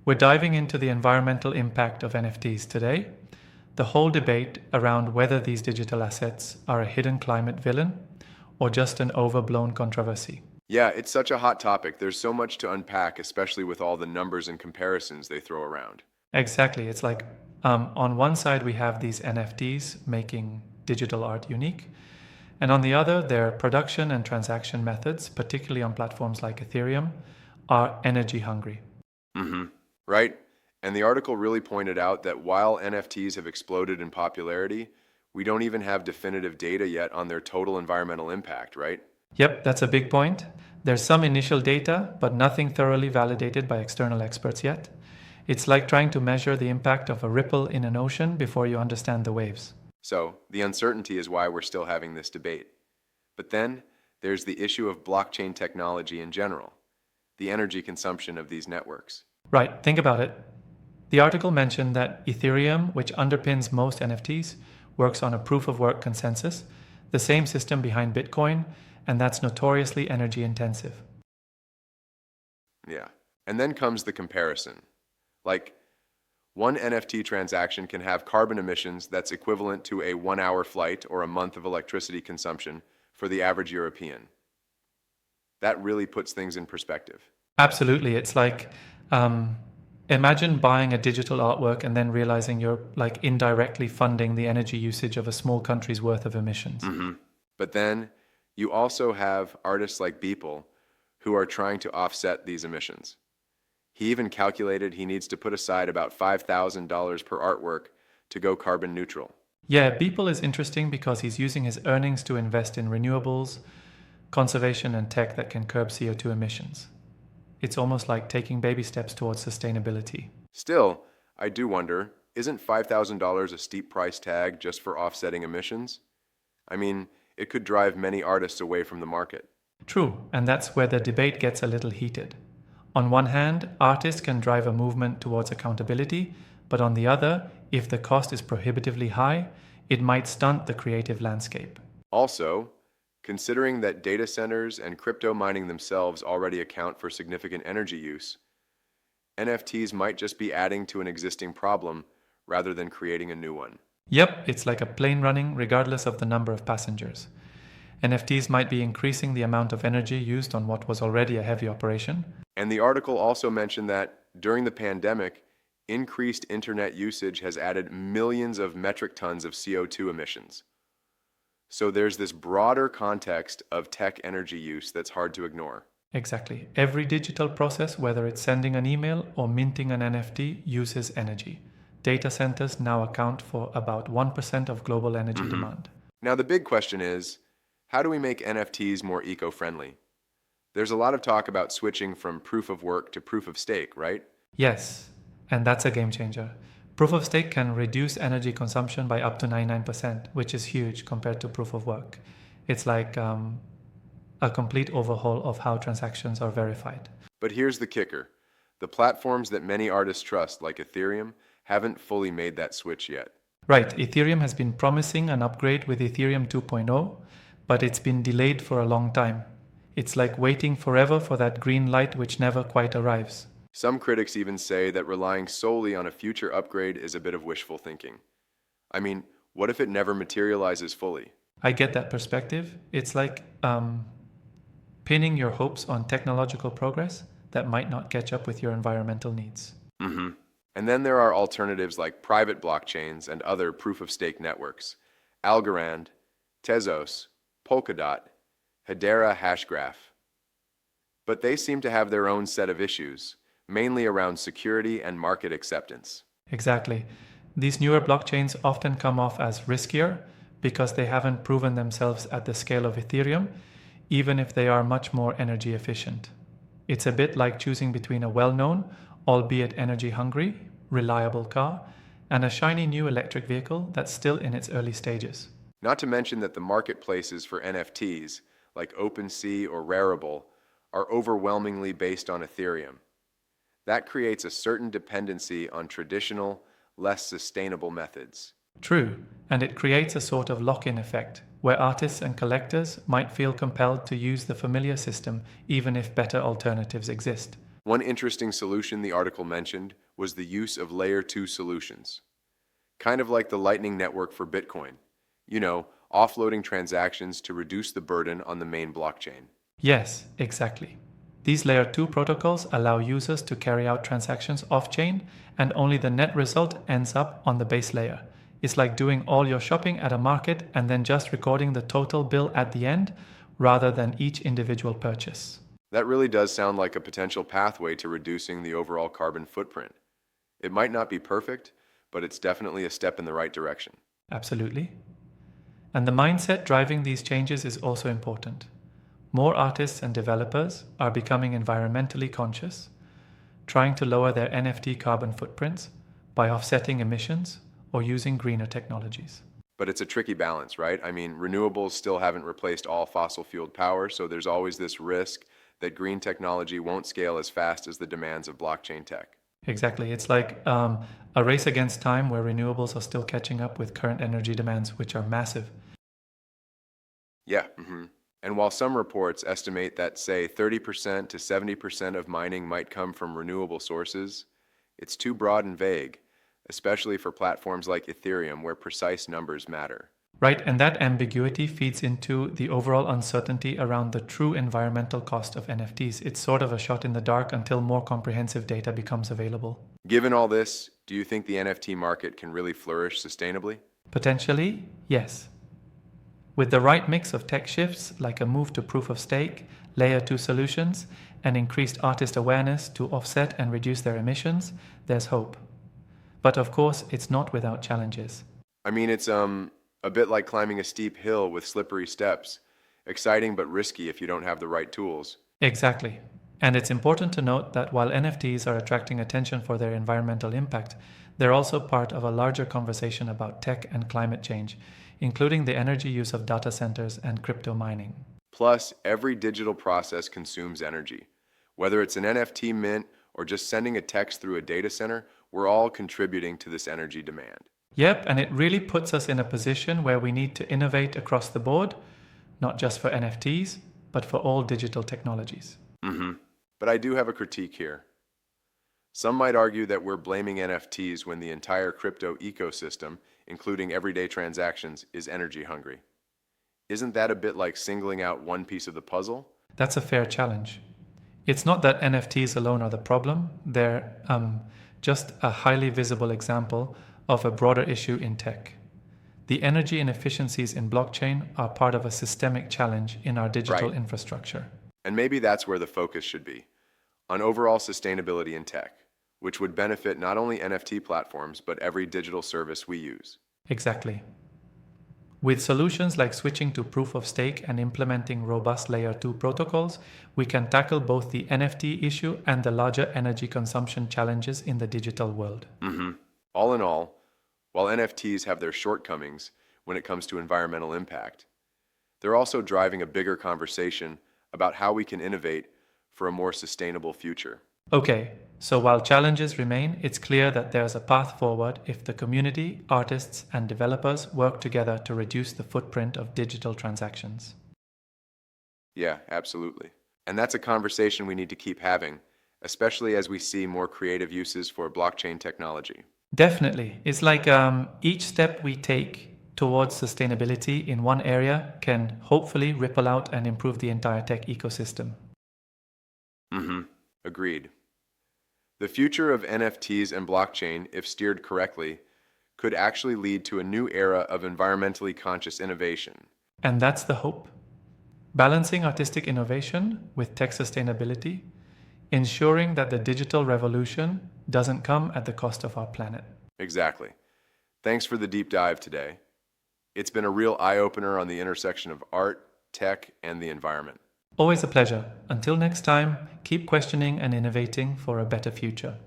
We're diving into the environmental impact of NFTs today, the whole debate around whether these digital assets are a hidden climate villain or just an overblown controversy. Yeah, it's such a hot topic. There's so much to unpack, especially with all the numbers and comparisons they throw around. Exactly. It's like on one side, we have these NFTs making digital art unique. And on the other, their production and transaction methods, particularly on platforms like Ethereum, are energy hungry. Mm-hmm. Right? And the article really pointed out that while NFTs have exploded in popularity, we don't even have definitive data yet on their total environmental impact, right? Yep, that's a big point. There's some initial data, but nothing thoroughly validated by external experts yet. It's like trying to measure the impact of a ripple in an ocean before you understand the waves. So, the uncertainty is why we're still having this debate. But then, there's the issue of blockchain technology in general, the energy consumption of these networks. Right, think about it. The article mentioned that Ethereum, which underpins most NFTs, works on a proof of work consensus, the same system behind Bitcoin, and that's notoriously energy intensive. Yeah. And then comes the comparison. Like, one NFT transaction can have carbon emissions that's equivalent to a 1 hour flight or a month of electricity consumption for the average European. That really puts things in perspective. Absolutely. It's like imagine buying a digital artwork and then realizing you're like indirectly funding the energy usage of a small country's worth of emissions. But then you also have artists like Beeple who are trying to offset these emissions. He even calculated he needs to put aside about $5,000 per artwork to go carbon neutral. Yeah, Beeple is interesting because he's using his earnings to invest in renewables, conservation, and tech that can curb CO2 emissions. It's almost like taking baby steps towards sustainability. Still, I do wonder, isn't $5,000 a steep price tag just for offsetting emissions? I mean, it could drive many artists away from the market. True, and that's where the debate gets a little heated. On one hand, artists can drive a movement towards accountability, but on the other, if the cost is prohibitively high, it might stunt the creative landscape. Also, considering that data centers and crypto mining themselves already account for significant energy use, NFTs might just be adding to an existing problem rather than creating a new one. Yep, it's like a plane running regardless of the number of passengers. NFTs might be increasing the amount of energy used on what was already a heavy operation. And the article also mentioned that during the pandemic, increased internet usage has added millions of metric tons of CO2 emissions. So there's this broader context of tech energy use that's hard to ignore. Exactly. Every digital process, whether it's sending an email or minting an NFT, uses energy. Data centers now account for about 1% of global energy demand. Now the big question is, how do we make NFTs more eco-friendly? There's a lot of talk about switching from proof of work to proof of stake, right? Yes, and that's a game changer. Proof of stake can reduce energy consumption by up to 99%, which is huge compared to proof of work. It's like a complete overhaul of how transactions are verified. But here's the kicker. The platforms that many artists trust, like Ethereum, haven't fully made that switch yet. Right, Ethereum has been promising an upgrade with Ethereum 2.0, but it's been delayed for a long time. It's like waiting forever for that green light which never quite arrives. Some critics even say that relying solely on a future upgrade is a bit of wishful thinking. I mean, what if it never materializes fully? I get that perspective. It's like pinning your hopes on technological progress that might not catch up with your environmental needs. And then there are alternatives like private blockchains and other proof-of-stake networks. Algorand, Tezos, Polkadot, Hedera Hashgraph. But they seem to have their own set of issues, mainly around security and market acceptance. Exactly. These newer blockchains often come off as riskier because they haven't proven themselves at the scale of Ethereum, even if they are much more energy efficient. It's a bit like choosing between a well-known, albeit energy-hungry, reliable car and a shiny new electric vehicle that's still in its early stages. Not to mention that the marketplaces for NFTs, like OpenSea or Rarible, are overwhelmingly based on Ethereum. That creates a certain dependency on traditional, less sustainable methods. True, and it creates a sort of lock-in effect, where artists and collectors might feel compelled to use the familiar system even if better alternatives exist. One interesting solution the article mentioned was the use of Layer 2 solutions, kind of like the Lightning Network for Bitcoin. Offloading transactions to reduce the burden on the main blockchain. Yes, exactly. These Layer 2 protocols allow users to carry out transactions off-chain, and only the net result ends up on the base layer. It's like doing all your shopping at a market and then just recording the total bill at the end, rather than each individual purchase. That really does sound like a potential pathway to reducing the overall carbon footprint. It might not be perfect, but it's definitely a step in the right direction. Absolutely. And the mindset driving these changes is also important. More artists and developers are becoming environmentally conscious, trying to lower their NFT carbon footprints by offsetting emissions or using greener technologies. But it's a tricky balance, right? I mean, renewables still haven't replaced all fossil-fueled power, so there's always this risk that green technology won't scale as fast as the demands of blockchain tech. Exactly. It's like a race against time where renewables are still catching up with current energy demands, which are massive. Yeah. And while some reports estimate that, say, 30% to 70% of mining might come from renewable sources, it's too broad and vague, especially for platforms like Ethereum where precise numbers matter. Right, and that ambiguity feeds into the overall uncertainty around the true environmental cost of NFTs. It's sort of a shot in the dark until more comprehensive data becomes available. Given all this, do you think the NFT market can really flourish sustainably? Potentially, yes. With the right mix of tech shifts, like a move to proof of stake, layer 2 solutions, and increased artist awareness to offset and reduce their emissions, there's hope. But of course, it's not without challenges. I mean, it's a bit like climbing a steep hill with slippery steps. Exciting but risky if you don't have the right tools. Exactly. And it's important to note that while NFTs are attracting attention for their environmental impact, they're also part of a larger conversation about tech and climate change, including the energy use of data centers and crypto mining. Plus, every digital process consumes energy. Whether it's an NFT mint or just sending a text through a data center, we're all contributing to this energy demand. Yep, and it really puts us in a position where we need to innovate across the board, not just for NFTs, but for all digital technologies. But I do have a critique here. Some might argue that we're blaming NFTs when the entire crypto ecosystem, including everyday transactions, is energy hungry. Isn't that a bit like singling out one piece of the puzzle? That's a fair challenge. It's not that NFTs alone are the problem, they're just a highly visible example of a broader issue in tech. The energy inefficiencies in blockchain are part of a systemic challenge in our digital infrastructure. And maybe that's where the focus should be, on overall sustainability in tech, which would benefit not only NFT platforms, but every digital service we use. Exactly. With solutions like switching to proof of stake and implementing robust layer 2 protocols, we can tackle both the NFT issue and the larger energy consumption challenges in the digital world. All in all, while NFTs have their shortcomings when it comes to environmental impact, they're also driving a bigger conversation about how we can innovate for a more sustainable future. Okay, so while challenges remain, it's clear that there's a path forward if the community, artists, and developers work together to reduce the footprint of digital transactions. Yeah, absolutely. And that's a conversation we need to keep having, especially as we see more creative uses for blockchain technology. Definitely. It's like each step we take towards sustainability in one area can hopefully ripple out and improve the entire tech ecosystem. Agreed. The future of NFTs and blockchain, if steered correctly, could actually lead to a new era of environmentally conscious innovation. And that's the hope. Balancing artistic innovation with tech sustainability, ensuring that the digital revolution doesn't come at the cost of our planet. Exactly. Thanks for the deep dive today. It's been a real eye-opener on the intersection of art, tech, and the environment. Always a pleasure. Until next time, keep questioning and innovating for a better future.